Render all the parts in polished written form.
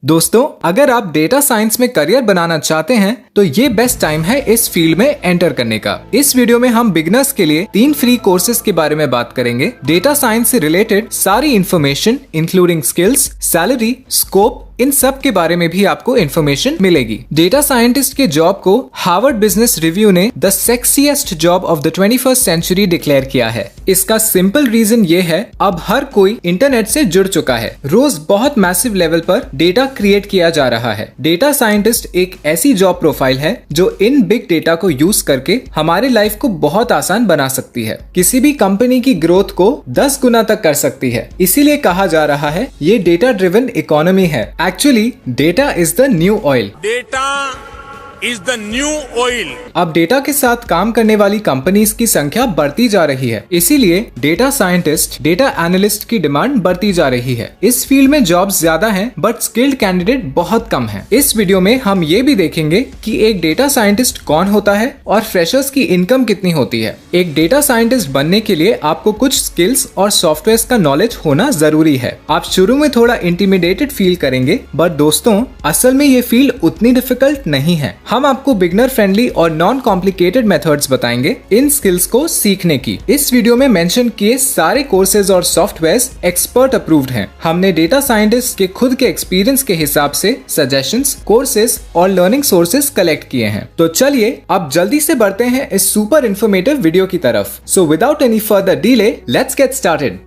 दोस्तों, अगर आप डेटा साइंस में करियर बनाना चाहते हैं तो ये बेस्ट टाइम है इस फील्ड में एंटर करने का। इस वीडियो में हम बिगिनर्स के लिए 3 फ्री कोर्सेज के बारे में बात करेंगे। डेटा साइंस से रिलेटेड सारी information including skills, salary, scope, इन सब के बारे में भी आपको इन्फॉर्मेशन मिलेगी। डेटा साइंटिस्ट के जॉब को हार्वर्ड बिजनेस रिव्यू ने the sexiest job of the 21st century declare किया है। इसका सिंपल रीजन ये है, अब हर कोई इंटरनेट से जुड़ चुका है। रोज बहुत मैसिव लेवल पर डेटा क्रिएट किया जा रहा है। डेटा साइंटिस्ट एक ऐसी जॉब प्रोफाइल है जो इन बिग डेटा को यूज करके हमारे लाइफ को बहुत आसान बना सकती है। किसी भी कंपनी की ग्रोथ को 10 गुना तक कर सकती है। इसीलिए कहा जा रहा है ये डेटा ड्रिवन इकोनॉमी है। Actually, data is the new oil. Data is the new oil. अब डेटा के साथ काम करने वाली कंपनीज की संख्या बढ़ती जा रही है, इसीलिए डेटा साइंटिस्ट, डेटा एनालिस्ट की डिमांड बढ़ती जा रही है। इस फील्ड में जॉब्स ज्यादा हैं, बट स्किल्ड कैंडिडेट बहुत कम हैं। इस वीडियो में हम ये भी देखेंगे कि एक डेटा साइंटिस्ट कौन होता है और फ्रेशर्स की इनकम कितनी होती है। एक डेटा साइंटिस्ट बनने के लिए आपको कुछ स्किल्स और सॉफ्टवेयर का नॉलेज होना जरूरी है। आप शुरू में थोड़ा इंटिमिडेटेड फील करेंगे, बट दोस्तों असल में ये फील्ड उतनी डिफिकल्ट नहीं है। हम आपको बिगनर फ्रेंडली और नॉन कॉम्प्लिकेटेड मेथड्स बताएंगे इन स्किल्स को सीखने की। इस वीडियो में मेंशन किए सारे कोर्सेज और सॉफ्टवेयर्स एक्सपर्ट अप्रूव्ड हैं। हमने डेटा साइंटिस्ट के खुद के एक्सपीरियंस के हिसाब से सजेशंस, कोर्सेज और लर्निंग सोर्सेज कलेक्ट किए हैं। तो चलिए अब जल्दी से बढ़ते हैं इस सुपर इन्फॉर्मेटिव वीडियो की तरफ। So without any further delay, let's get started.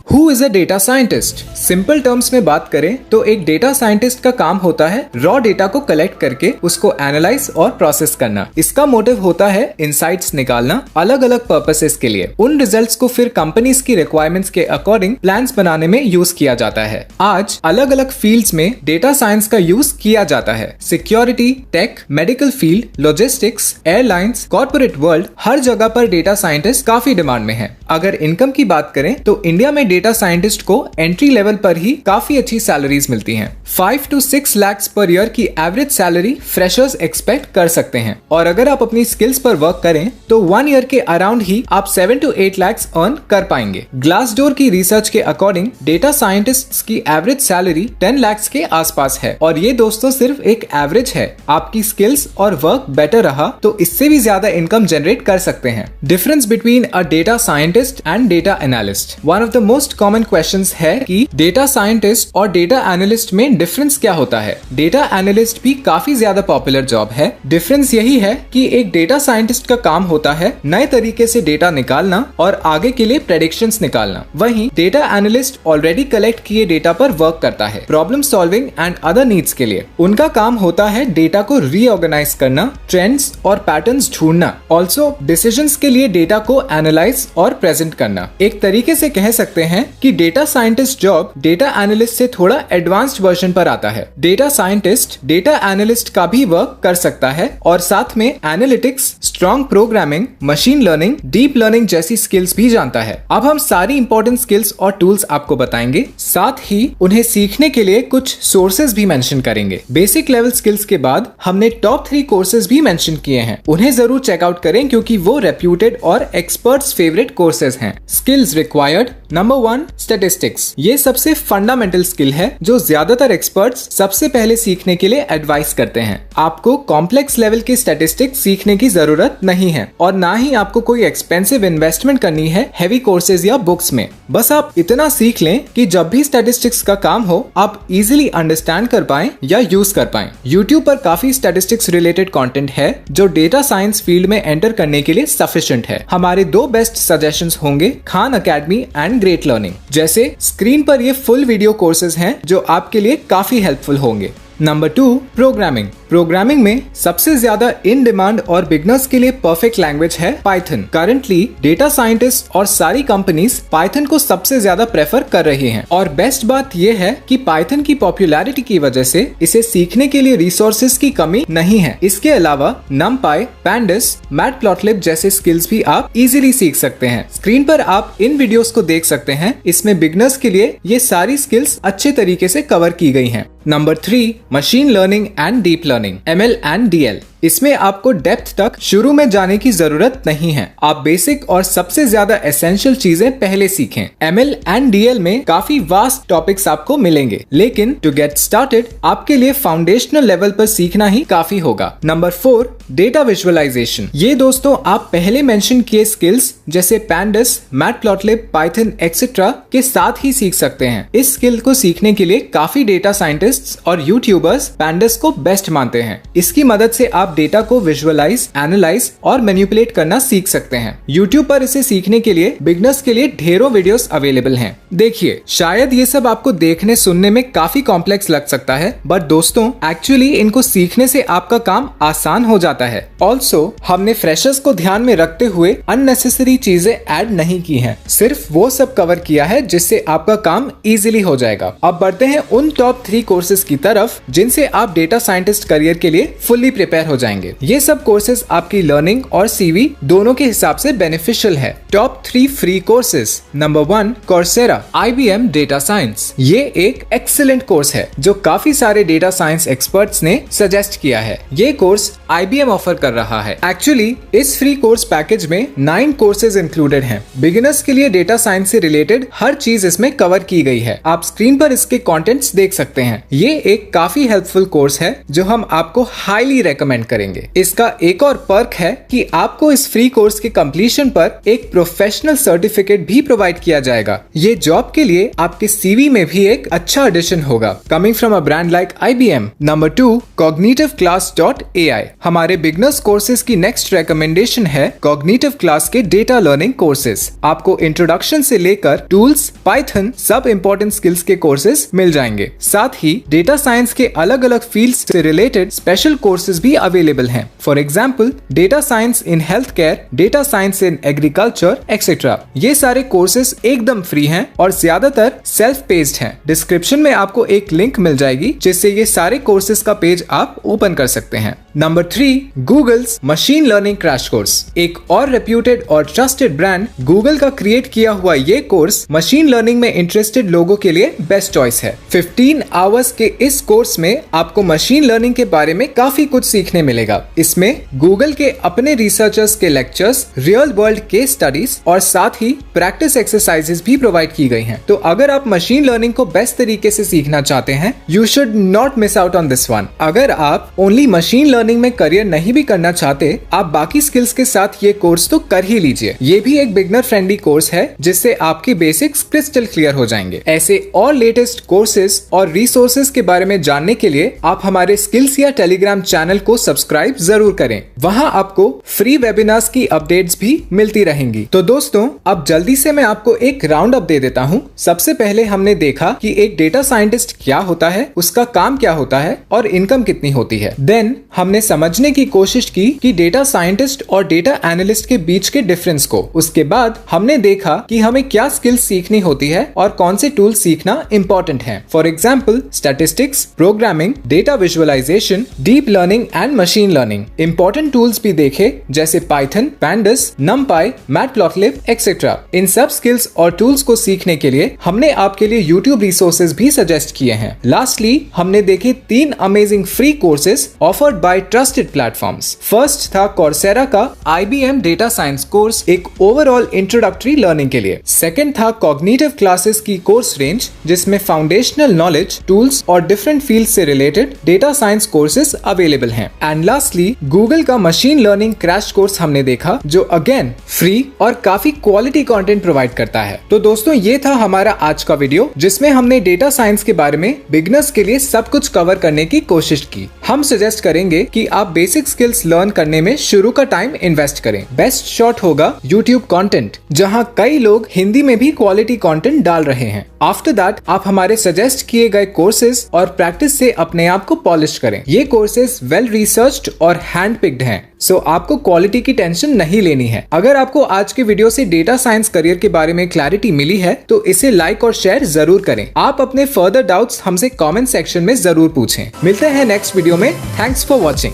Who is a data scientist? Simple terms में बात करें तो एक डेटा साइंटिस्ट का काम होता है रॉ डेटा को कलेक्ट करके उसको एनालाइज और प्रोसेस करना। इसका मोटिव होता है इनसाइट्स निकालना अलग अलग पर्पसेस के लिए। उन रिजल्ट्स को फिर कंपनीज की रिक्वायरमेंट्स के अकॉर्डिंग प्लान्स बनाने में यूज किया जाता है। आज अलग अलग फील्ड्स में डेटा साइंस का यूज किया जाता है। Security, tech, medical field, logistics, airlines, corporate world, हर जगह पर डेटा साइंटिस्ट काफी डिमांड में है। अगर इनकम की बात करें तो इंडिया में डेटा साइंटिस्ट को एंट्री लेवल पर ही काफी अच्छी सैलरीज मिलती हैं। 5 to 6 लाख पर ईयर की एवरेज सैलरी फ्रेशर्स एक्सपेक्ट कर सकते हैं। और अगर आप अपनी स्किल्स पर वर्क करें तो 1 ईयर के अराउंड ही आप 7 to 8 लाख अर्न कर पाएंगे। ग्लासडोर की रिसर्च के अकॉर्डिंग डेटा साइंटिस्ट की एवरेज सैलरी 10 लाख के आसपास है। और ये दोस्तों सिर्फ एक एवरेज है। आपकी स्किल्स और वर्क बेटर रहा तो इससे भी ज्यादा इनकम जनरेट कर सकते हैं। Difference between a data scientist and data analyst. One of the most common questions है कि डेटा साइंटिस्ट और डेटा एनालिस्ट में डिफरेंस क्या होता है। डेटा एनालिस्ट भी काफी ज्यादा पॉपुलर जॉब है। डिफरेंस यही है कि एक डेटा साइंटिस्ट का काम होता है नए तरीके से डेटा निकालना और आगे के लिए प्रेडिक्शंस निकालना। वहीं डेटा एनालिस्ट ऑलरेडी कलेक्ट किए डेटा पर वर्क करता है problem solving and other needs के लिए। उनका काम होता है डेटा को रीऑर्गेनाइज करना, ट्रेंड्स और पैटर्न्स ढूंढना, ऑल्सो डिसीजंस के लिए डेटा को एनालाइज और प्रेजेंट करना। एक तरीके से कह सकते हैं कि data scientist job data analyst से थोड़ा एडवांस्ड वर्जन पर आता है। डेटा साइंटिस्ट डेटा एनालिस्ट का भी वर्क कर सकता है और साथ में analytics, strong programming, machine learning, deep learning जैसी स्किल्स भी जानता है। अब हम सारी इंपॉर्टेंट स्किल्स और टूल्स आपको बताएंगे, साथ ही उन्हें सीखने के लिए कुछ सोर्सेज भी मेंशन करेंगे। बेसिक लेवल स्किल्स के बाद हमने टॉप 3 कोर्सेज भी मेंशन किए हैं। उन्हें जरूर चेकआउट करें क्योंकि वो रेप्यूटेड और एक्सपर्ट्स फेवरेट कोर्सेज हैं। Skills required. Number 1, statistics. ये सबसे फंडामेंटल स्किल है जो ज्यादातर एक्सपर्ट्स सबसे पहले सीखने के लिए एडवाइस करते हैं। आपको कॉम्प्लेक्स लेवल के स्टैटिस्टिक्स सीखने की जरूरत नहीं है और ना ही आपको कोई एक्सपेंसिव इन्वेस्टमेंट करनी है हेवी कोर्सेज या बुक्स में। बस आप इतना सीख लें कि जब भी स्टैटिस्टिक्स का काम हो आप इजीली अंडरस्टैंड कर पाएं या यूज कर पाएं। यूट्यूब पर काफी स्टैटिस्टिक्स रिलेटेड कंटेंट है जो डेटा साइंस फील्ड में एंटर करने के लिए सफिशिएंट है। हमारे 2 बेस्ट सजेशंस होंगे, Khan academy and great learning. जैसे स्क्रीन पर ये फुल वीडियो कोर्सेज हैं जो आपके लिए काफी हेल्पफुल होंगे। Number 2, programming. प्रोग्रामिंग में सबसे ज्यादा इन डिमांड और बिगनर्स के लिए परफेक्ट लैंग्वेज है पाइथन। करंटली डेटा साइंटिस्ट और सारी कंपनीज पाइथन को सबसे ज्यादा प्रेफर कर रही हैं। और बेस्ट बात यह है कि पाइथन की पॉपुलैरिटी की वजह से इसे सीखने के लिए रिसोर्सेज की कमी नहीं है। इसके अलावा नमपाई, पैंडास, मैटप्लॉटलिब जैसे स्किल्स भी आप इजीली सीख सकते हैं। स्क्रीन पर आप इन वीडियोस को देख सकते हैं। इसमें बिगनर्स के लिए ये सारी स्किल्स अच्छे तरीके से कवर की गई हैं। Number 3, machine learning and deep learning, ML and DL। इसमें आपको डेप्थ तक शुरू में जाने की जरूरत नहीं है। आप बेसिक और सबसे ज्यादा एसेंशियल चीजें पहले सीखें। ML एंड DL में काफी वास्ट टॉपिक्स आपको मिलेंगे, लेकिन टू गेट स्टार्टेड आपके लिए फाउंडेशनल लेवल पर सीखना ही काफी होगा। Number 4, data visualisation. ये दोस्तों आप पहले मेंशन किए स्किल्स जैसे पैंडस, मैटप्लॉटलिब, पाइथन एक्सेट्रा के साथ ही सीख सकते हैं। इस स्किल को सीखने के लिए काफी डेटा साइंटिस्ट्स और यूट्यूबर्स पैंडस को बेस्ट मानते हैं। इसकी मदद से आप डेटा को विजुअलाइज, एनालाइज और मैनिपुलेट करना सीख सकते हैं। यूट्यूब पर इसे सीखने के लिए बिगनर्स के लिए ढेरों वीडियोस अवेलेबल हैं। देखिए, शायद ये सब आपको देखने सुनने में काफी कॉम्प्लेक्स लग सकता है, बट दोस्तों एक्चुअली इनको सीखने से आपका काम आसान हो जाता है। ऑल्सो हमने फ्रेशर्स को ध्यान में रखते हुए अननेसेसरी चीजें ऐड नहीं की हैं, सिर्फ वो सब कवर किया है जिससे आपका काम इजीली हो जाएगा। अब बढ़ते हैं उन टॉप 3 कोर्सेज की तरफ जिनसे आप डेटा साइंटिस्ट करियर के लिए फुल्ली प्रिपेयर हो जाएंगे। ये सब कोर्सेज आपकी लर्निंग और CV दोनों के हिसाब से बेनिफिशियल है। Top 3 free courses. Number 1, Coursera IBM data science. ये एक एक्सीलेंट कोर्स है जो काफी सारे डेटा साइंस एक्सपर्ट्स ने सजेस्ट किया है। ये कोर्स IBM ऑफर कर रहा है। एक्चुअली इस फ्री कोर्स पैकेज में 9 कोर्सेज इंक्लूडेड हैं। बिगिनर्स के लिए डेटा साइंस से रिलेटेड हर चीज इसमें कवर की गई है। आप स्क्रीन पर इसके कंटेंट्स देख सकते हैं। ये एक काफी हेल्पफुल कोर्स है जो हम आपको हाईली रेकमेंड करेंगे। इसका एक और पर्क है कि आपको इस फ्री कोर्स के कंप्लीशन पर एक प्रोफेशनल सर्टिफिकेट भी प्रोवाइड किया जाएगा। ये जॉब के लिए आपके CV में भी एक अच्छा एडिशन होगा, coming from a brand like IBM। Number 2, cognitiveclass.ai। हमारे बिगनर्स कोर्सेज की नेक्स्ट रेकमेंडेशन है कॉग्निटिव क्लास के डेटा लर्निंग कोर्सेज। आपको इंट्रोडक्शन से लेकर टूल्स, पाइथन, सब इंपॉर्टेंट स्किल्स के कोर्सेज मिल जाएंगे। साथ ही डेटा साइंस के अलग अलग फील्ड्स से रिलेटेड स्पेशल कोर्सेज भी अवेलेबल हैं। For example data science in health care, data science in agriculture etcetera. ये सारे कोर्सेज एकदम फ्री हैं और ज्यादातर सेल्फ पेस्ड हैं। डिस्क्रिप्शन में आपको एक लिंक मिल जाएगी जिससे ये सारे कोर्सेज का पेज आप ओपन कर सकते हैं। Number 3, Google's machine learning crash course. एक और रेप्यूटेड और ट्रस्टेड ब्रांड गूगल का क्रिएट किया हुआ ये कोर्स मशीन लर्निंग में इंटरेस्टेड लोगों के लिए बेस्ट चॉइस है। 15 आवर्स के इस कोर्स में आपको मशीन लर्निंग के बारे में काफी कुछ सीखने मिलेगा। इसमें गूगल के अपने रिसर्चर्स के lectures, real world case studies और साथ ही प्रैक्टिस एक्सरसाइजेस भी प्रोवाइड की गई हैं। तो अगर आप मशीन लर्निंग को बेस्ट तरीके से सीखना चाहते हैं, you should not miss out on this one. अगर आप ओनली मशीन लर्निंग में करियर नहीं भी करना चाहते, आप बाकी स्किल्स के साथ ये कोर्स तो कर ही लीजिए। ये भी एक बिगनर फ्रेंडली कोर्स है जिससे आपके बेसिक्स क्रिस्टल क्लियर हो जाएंगे। ऐसे और लेटेस्ट कोर्सेज और रिसोर्सेज के बारे में जानने के लिए आप हमारे स्किल्स या टेलीग्राम चैनल को सब्सक्राइब जरूर करें। वहां आपको फ्री वेबिनार्स की अपडेट्स भी मिलती रहेंगी। तो दोस्तों, अब जल्दी से मैं आपको एक राउंड अप दे देता हूं। सबसे पहले हमने देखा कि एक डेटा साइंटिस्ट क्या होता है, उसका काम क्या होता है और इनकम कितनी होती है। देन हमने समझने की कोशिश की कि डेटा साइंटिस्ट और डेटा एनालिस्ट के बीच के डिफरेंस को। उसके बाद हमने देखा कि हमें क्या स्किल्स सीखनी होती है और कौन से टूल सीखना इंपॉर्टेंट है। For example statistics, programming, data visualisation, deep learning and machine learning. Important tools भी देखे जैसे Python, pandas, NumPy, Matplotlib etcetera. इन सब स्किल्स और टूल्स को सीखने के लिए हमने आपके लिए यूट्यूब रिसोर्सेज भी सजेस्ट किए हैं। लास्टली हमने देखे 3 amazing free courses offered by trusted platforms. First था Coursera का IBM डेटा साइंस कोर्स, एक ओवरऑल इंट्रोडक्टरी लर्निंग के लिए। सेकंड था कॉग्निटिव क्लासेस की कोर्स रेंज जिसमें फाउंडेशनल नॉलेज, टूल्स और डिफरेंट फील्ड से related data science courses available हैं। एंड लास्टली गूगल का मशीन लर्निंग क्रैश कोर्स हमने देखा जो अगेन फ्री और काफी क्वालिटी कंटेंट प्रोवाइड करता है। तो दोस्तों, ये था हमारा आज का वीडियो जिसमें हमने डेटा साइंस के बारे में बिगिनर्स के लिए सब कुछ कवर करने की कोशिश की। हम सजेस्ट करेंगे कि आप बेसिक स्किल्स लर्न करने में शुरू का टाइम इन्वेस्ट करें। बेस्ट शॉट होगा यूट्यूब कंटेंट, जहां कई लोग हिंदी में भी क्वालिटी कंटेंट डाल रहे हैं। आफ्टर दैट आप हमारे सजेस्ट किए गए कोर्सेज और प्रैक्टिस से अपने आप को पॉलिश करें। ये कोर्सेज वेल रिसर्च्ड और हैंड पिक्ड हैं, सो आपको क्वालिटी की टेंशन नहीं लेनी है। अगर आपको आज के वीडियो से डेटा साइंस करियर के बारे में क्लैरिटी मिली है तो इसे लाइक और शेयर जरूर करें। आप अपने फर्दर डाउट्स हमसे कमेंट सेक्शन में जरूर पूछें। मिलते हैं नेक्स्ट वीडियो में। Thanks for watching.